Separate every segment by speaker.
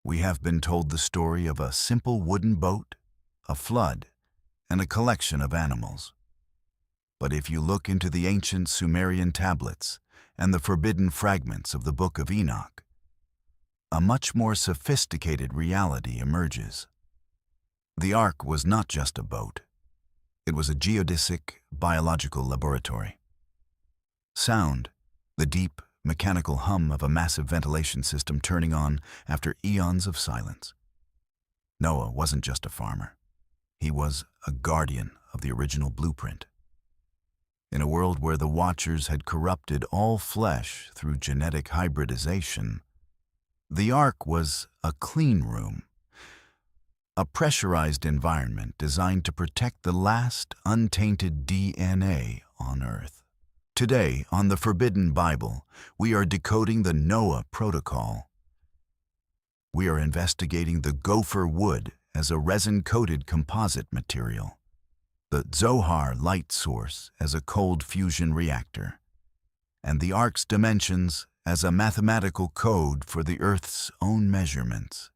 Speaker 1: We have been told the story of a simple wooden boat, a flood, and a collection of animals. But if you look into the ancient Sumerian tablets and the forbidden fragments of the Book of Enoch, a much more sophisticated reality emerges. The Ark was not just a boat. It was a geodesic biological laboratory. Sound, the deep, mechanical hum of a massive ventilation system turning on after eons of silence. Noah wasn't just a farmer. He was a guardian of the original blueprint. In a world where the Watchers had corrupted all flesh through genetic hybridization, the Ark was a clean room, a pressurized environment designed to protect the last untainted DNA on Earth. Today, on the Forbidden Bible, we are decoding the Noah protocol. We are investigating the Gopher Wood as a resin-coated composite material, the Zohar Light source as a cold fusion reactor, and the Ark's dimensions as a mathematical code for the Earth's own measurements.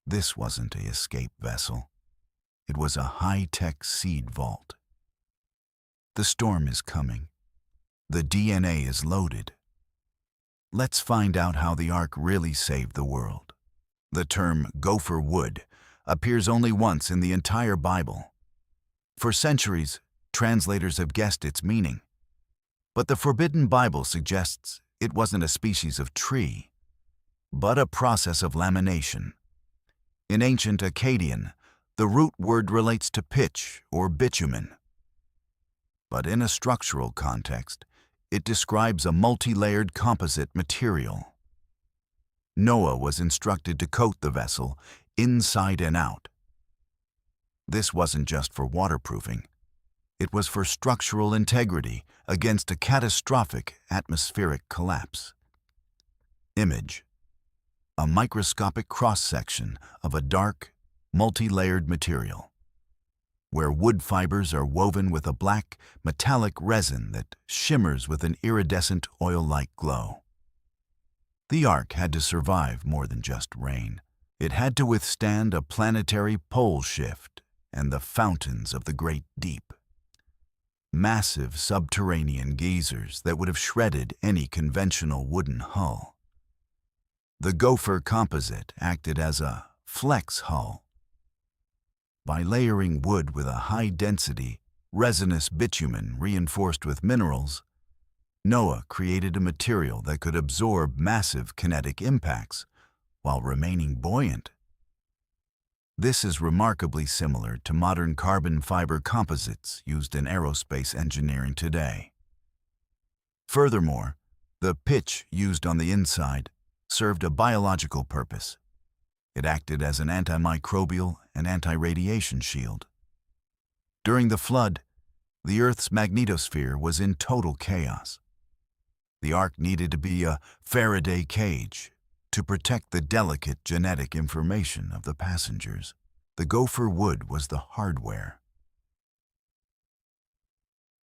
Speaker 1: This wasn't an escape vessel. It was a high-tech seed vault. The storm is coming. The DNA is loaded. Let's find out how the Ark really saved the world. The term Gopher Wood appears only once in the entire Bible. For centuries, translators have guessed its meaning. But the Forbidden Bible suggests it wasn't a species of tree, but a process of lamination. In ancient Akkadian, the root word relates to pitch or bitumen. But in a structural context, it describes a multi-layered composite material. Noah was instructed to coat the vessel inside and out. This wasn't just for waterproofing. It was for structural integrity against a catastrophic atmospheric collapse. Image: a microscopic cross-section of a dark, multi-layered material, where wood fibers are woven with a black, metallic resin that shimmers with an iridescent oil-like glow. The Ark had to survive more than just rain. It had to withstand a planetary pole shift and the fountains of the great deep. Massive subterranean geysers that would have shredded any conventional wooden hull. The Gopher composite acted as a flex hull. By layering wood with a high-density, resinous bitumen reinforced with minerals, Noah created a material that could absorb massive kinetic impacts while remaining buoyant. This is remarkably similar to modern carbon fiber composites used in aerospace engineering today. Furthermore, the pitch used on the inside served a biological purpose. It acted as an antimicrobial and anti-radiation shield. During the flood, the Earth's magnetosphere was in total chaos. The Ark needed to be a Faraday cage to protect the delicate genetic information of the passengers. The Gopher Wood was the hardware.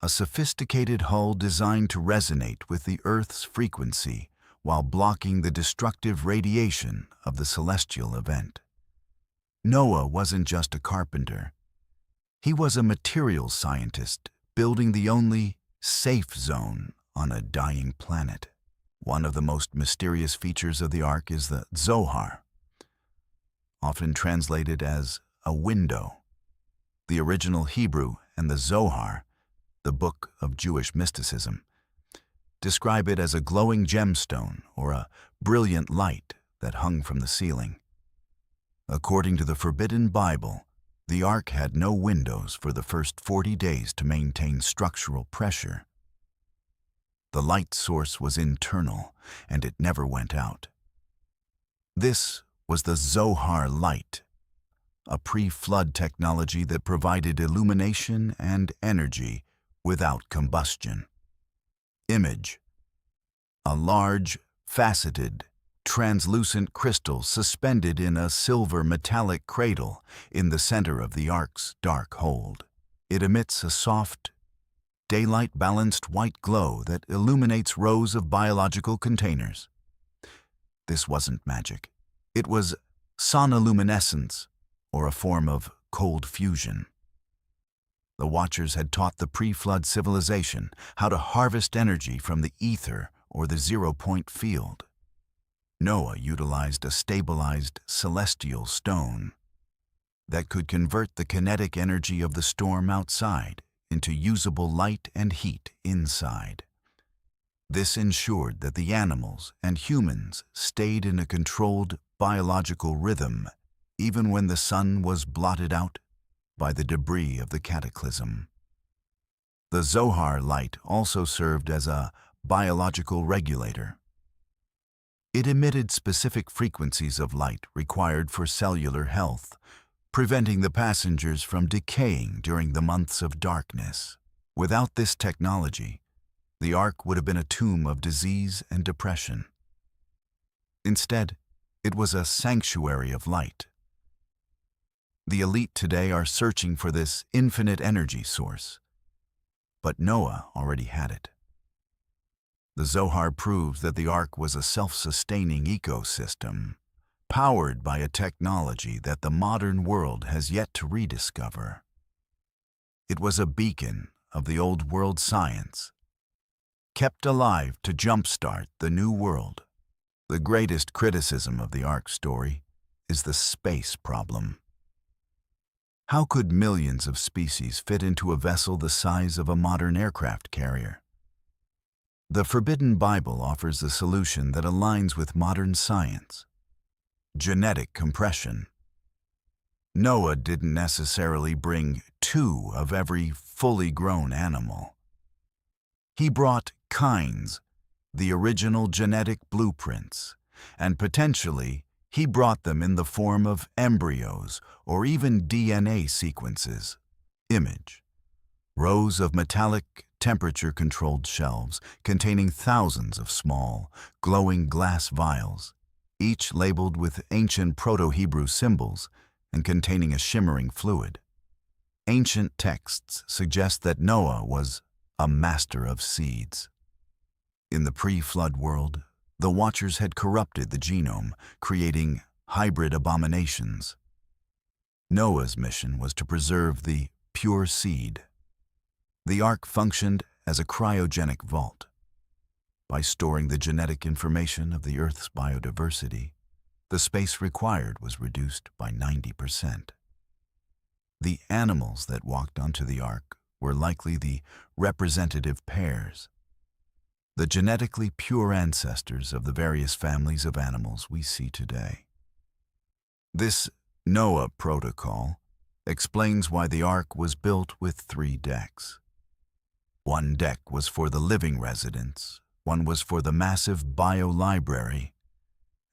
Speaker 1: A sophisticated hull designed to resonate with the Earth's frequency while blocking the destructive radiation of the celestial event. Noah wasn't just a carpenter. He was a materials scientist building the only safe zone on a dying planet. One of the most mysterious features of the Ark is the Zohar, often translated as a window. The original Hebrew and the Zohar, the book of Jewish mysticism, describe it as a glowing gemstone or a brilliant light that hung from the ceiling. According to the Forbidden Bible, the Ark had no windows for the first 40 days to maintain structural pressure. The light source was internal, and it never went out. This was the Zohar Light, a pre-flood technology that provided illumination and energy without combustion. Image: a large, faceted, translucent crystal suspended in a silver metallic cradle in the center of the Ark's dark hold. It emits a soft, daylight-balanced white glow that illuminates rows of biological containers. This wasn't magic. It was sonoluminescence, or a form of cold fusion. The Watchers had taught the pre-flood civilization how to harvest energy from the ether or the zero-point field. Noah utilized a stabilized celestial stone that could convert the kinetic energy of the storm outside into usable light and heat inside. This ensured that the animals and humans stayed in a controlled biological rhythm even when the sun was blotted out by the debris of the cataclysm. The Zohar Light also served as a biological regulator. It emitted specific frequencies of light required for cellular health, preventing the passengers from decaying during the months of darkness. Without this technology, the Ark would have been a tomb of disease and depression. Instead, it was a sanctuary of light. The elite today are searching for this infinite energy source, but Noah already had it. The Zohar proves that the Ark was a self-sustaining ecosystem, powered by a technology that the modern world has yet to rediscover. It was a beacon of the old world science, kept alive to jumpstart the new world. The greatest criticism of the Ark story is the space problem. How could millions of species fit into a vessel the size of a modern aircraft carrier? The Forbidden Bible offers a solution that aligns with modern science: genetic compression. Noah didn't necessarily bring 2 of every fully grown animal. He brought kinds, the original genetic blueprints, and potentially he brought them in the form of embryos or even DNA sequences. Image: rows of metallic, temperature-controlled shelves containing thousands of small, glowing glass vials, each labeled with ancient Proto-Hebrew symbols and containing a shimmering fluid. Ancient texts suggest that Noah was a master of seeds. In the pre-flood world, the Watchers had corrupted the genome, creating hybrid abominations. Noah's mission was to preserve the pure seed. The Ark functioned as a cryogenic vault. By storing the genetic information of the Earth's biodiversity, the space required was reduced by 90%. The animals that walked onto the Ark were likely the representative pairs, the genetically pure ancestors of the various families of animals we see today. This Noah protocol explains why the Ark was built with 3 decks. One deck was for the living residents, one was for the massive bio-library,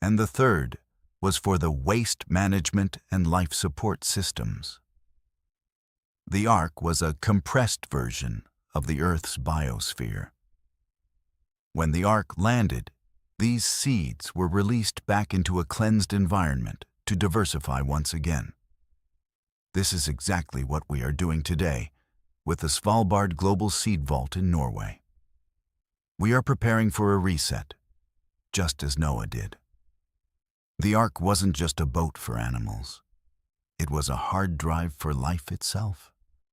Speaker 1: and the third was for the waste management and life support systems. The Ark was a compressed version of the Earth's biosphere. When the Ark landed, these seeds were released back into a cleansed environment to diversify once again. This is exactly what we are doing today with the Svalbard Global Seed Vault in Norway. We are preparing for a reset, just as Noah did. The Ark wasn't just a boat for animals. It was a hard drive for life itself.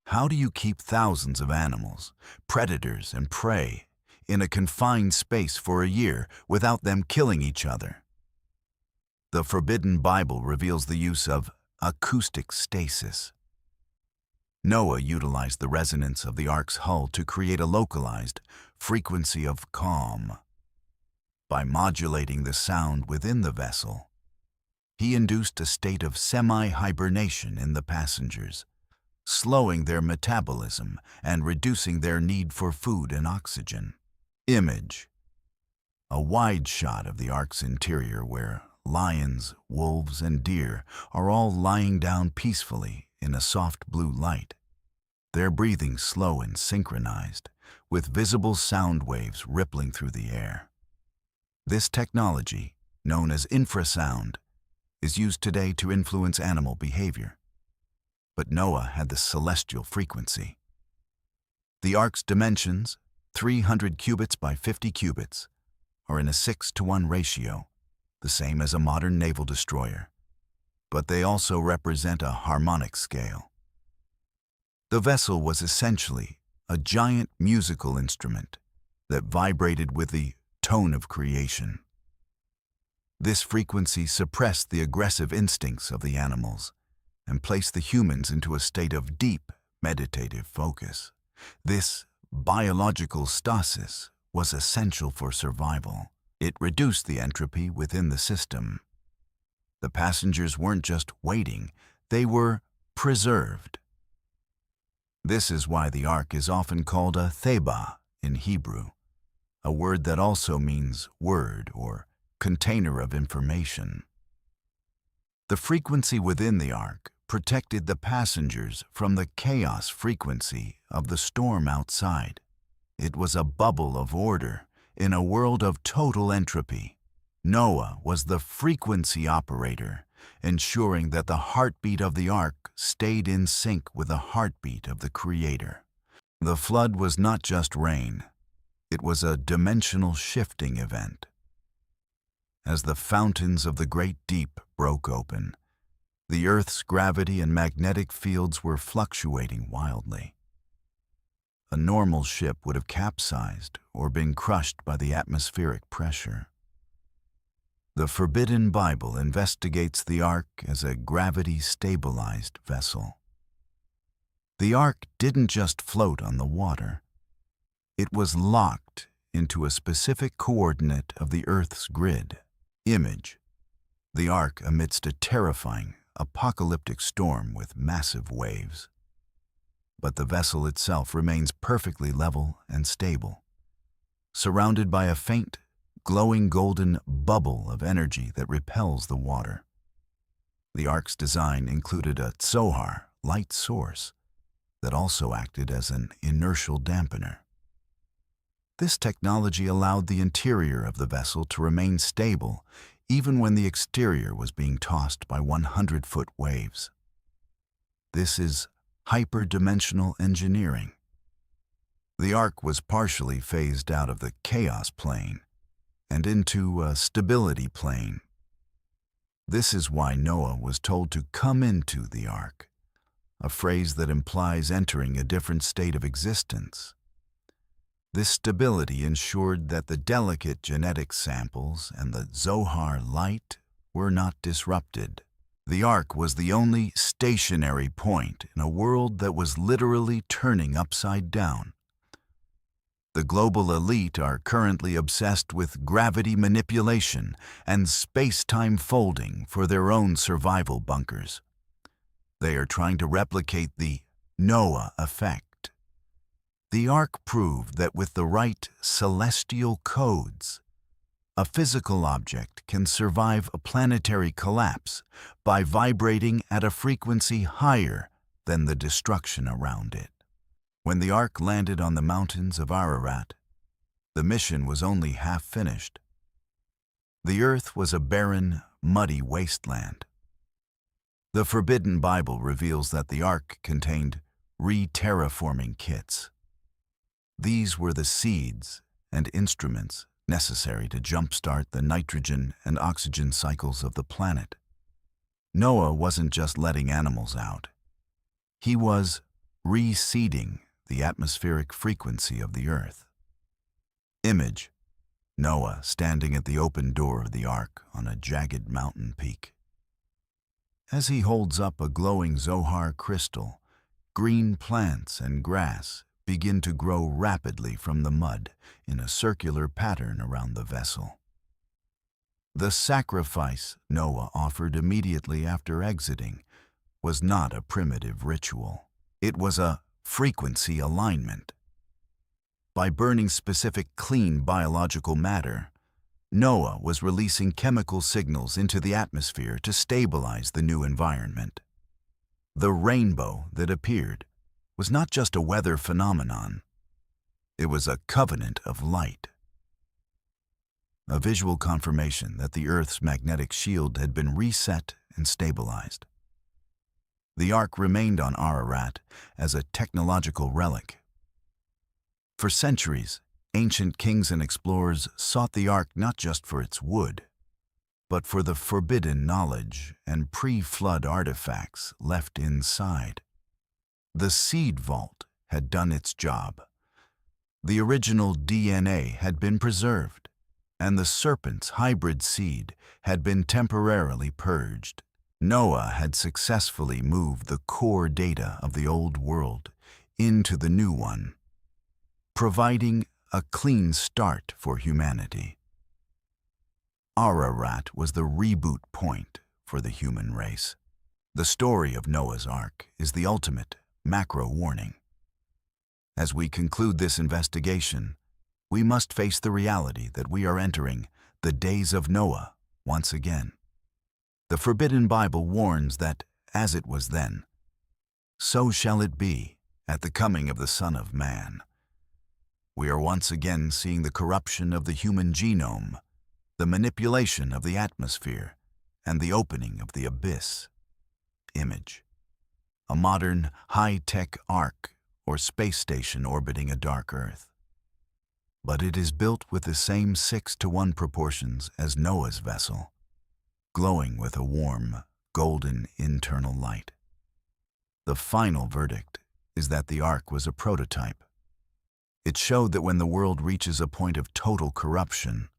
Speaker 1: How do you keep thousands of animals, predators and prey, in a confined space for a year without them killing each other? The Forbidden Bible reveals the use of acoustic stasis. Noah utilized the resonance of the Ark's hull to create a localized frequency of calm. By modulating the sound within the vessel, he induced a state of semi-hibernation in the passengers, slowing their metabolism and reducing their need for food and oxygen. Image: a wide shot of the Ark's interior where lions, wolves, and deer are all lying down peacefully in a soft blue light, their breathing slow and synchronized, with visible sound waves rippling through the air. This technology, known as infrasound, is used today to influence animal behavior. But Noah had the celestial frequency. The Ark's dimensions, 300 cubits by 50 cubits, are in a 6-to-1 ratio. the same as a modern naval destroyer, but they also represent a harmonic scale. The vessel was essentially a giant musical instrument that vibrated with the tone of creation. This frequency suppressed the aggressive instincts of the animals and placed the humans into a state of deep, meditative focus. This biological stasis was essential for survival. It reduced the entropy within the system. The passengers weren't just waiting, they were preserved. This is why the Ark is often called a theba in Hebrew, a word that also means word or container of information. The frequency within the Ark protected the passengers from the chaos frequency of the storm outside. It was a bubble of order in a world of total entropy. Noah was the frequency operator, ensuring that the heartbeat of the Ark stayed in sync with the heartbeat of the Creator. The flood was not just rain, it was a dimensional shifting event. As the fountains of the great deep broke open, the Earth's gravity and magnetic fields were fluctuating wildly. A normal ship would have capsized or been crushed by the atmospheric pressure. The Forbidden Bible investigates the Ark as a gravity-stabilized vessel. The Ark didn't just float on the water. It was locked into a specific coordinate of the Earth's grid. Image: the Ark amidst a terrifying, apocalyptic storm with massive waves. But the vessel itself remains perfectly level and stable, surrounded by a faint, glowing golden bubble of energy that repels the water. The Ark's design included a Zohar Light source that also acted as an inertial dampener. This technology allowed the interior of the vessel to remain stable even when the exterior was being tossed by 100-foot waves. This is hyperdimensional engineering. The Ark was partially phased out of the chaos plane and into a stability plane. This is why Noah was told to come into the Ark, a phrase that implies entering a different state of existence. This stability ensured that the delicate genetic samples and the Zohar Light were not disrupted. The Ark was the only stationary point in a world that was literally turning upside down. The global elite are currently obsessed with gravity manipulation and space-time folding for their own survival bunkers. They are trying to replicate the Noah effect. The Ark proved that with the right celestial codes, a physical object can survive a planetary collapse by vibrating at a frequency higher than the destruction around it. When the Ark landed on the mountains of Ararat, the mission was only half finished. The Earth was a barren, muddy wasteland. The Forbidden Bible reveals that the Ark contained re-terraforming kits. These were the seeds and instruments necessary to jumpstart the nitrogen and oxygen cycles of the planet. Noah wasn't just letting animals out. He was reseeding the atmospheric frequency of the Earth. Image: Noah standing at the open door of the Ark on a jagged mountain peak. As he holds up a glowing Zohar crystal, green plants and grass begin to grow rapidly from the mud in a circular pattern around the vessel. The sacrifice Noah offered immediately after exiting was not a primitive ritual. It was a frequency alignment. By burning specific clean biological matter, Noah was releasing chemical signals into the atmosphere to stabilize the new environment. The rainbow that appeared was not just a weather phenomenon. It was a covenant of light. A visual confirmation that the Earth's magnetic shield had been reset and stabilized. The Ark remained on Ararat as a technological relic. For centuries, ancient kings and explorers sought the Ark not just for its wood, but for the forbidden knowledge and pre-flood artifacts left inside. The seed vault had done its job. The original DNA had been preserved, and the serpent's hybrid seed had been temporarily purged. Noah had successfully moved the core data of the old world into the new one, providing a clean start for humanity. Ararat was the reboot point for the human race. The story of Noah's Ark is the ultimate macro warning. As we conclude this investigation, we must face the reality that we are entering the days of Noah once again. The Forbidden Bible warns that, as it was then, so shall it be at the coming of the Son of Man. We are once again seeing the corruption of the human genome, the manipulation of the atmosphere, and the opening of the abyss. Image: a modern, high-tech ark or space station orbiting a dark Earth. But it is built with the same 6:1 proportions as Noah's vessel, glowing with a warm, golden internal light. The final verdict is that the ark was a prototype. It showed that when the world reaches a point of total corruption,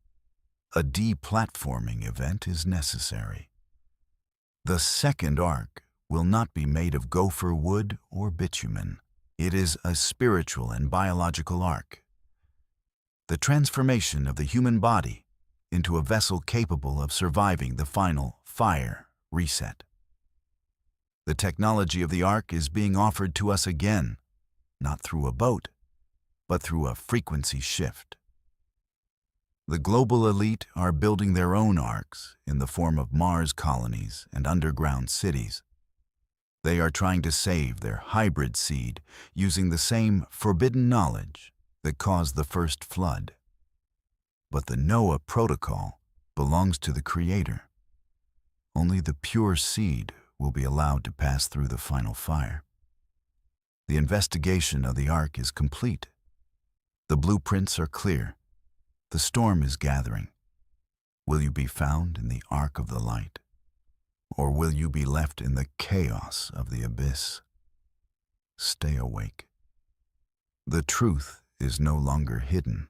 Speaker 1: a deplatforming event is necessary. The second ark will not be made of gopher wood or bitumen. It is a spiritual and biological ark. The transformation of the human body into a vessel capable of surviving the final fire reset. The technology of the ark is being offered to us again, not through a boat, but through a frequency shift. The global elite are building their own arks in the form of Mars colonies and underground cities. They are trying to save their hybrid seed using the same forbidden knowledge that caused the first flood. But the Noah protocol belongs to the Creator. Only the pure seed will be allowed to pass through the final fire. The investigation of the ark is complete. The blueprints are clear. The storm is gathering. Will you be found in the ark of the light? Or will you be left in the chaos of the abyss? Stay awake. The truth is no longer hidden.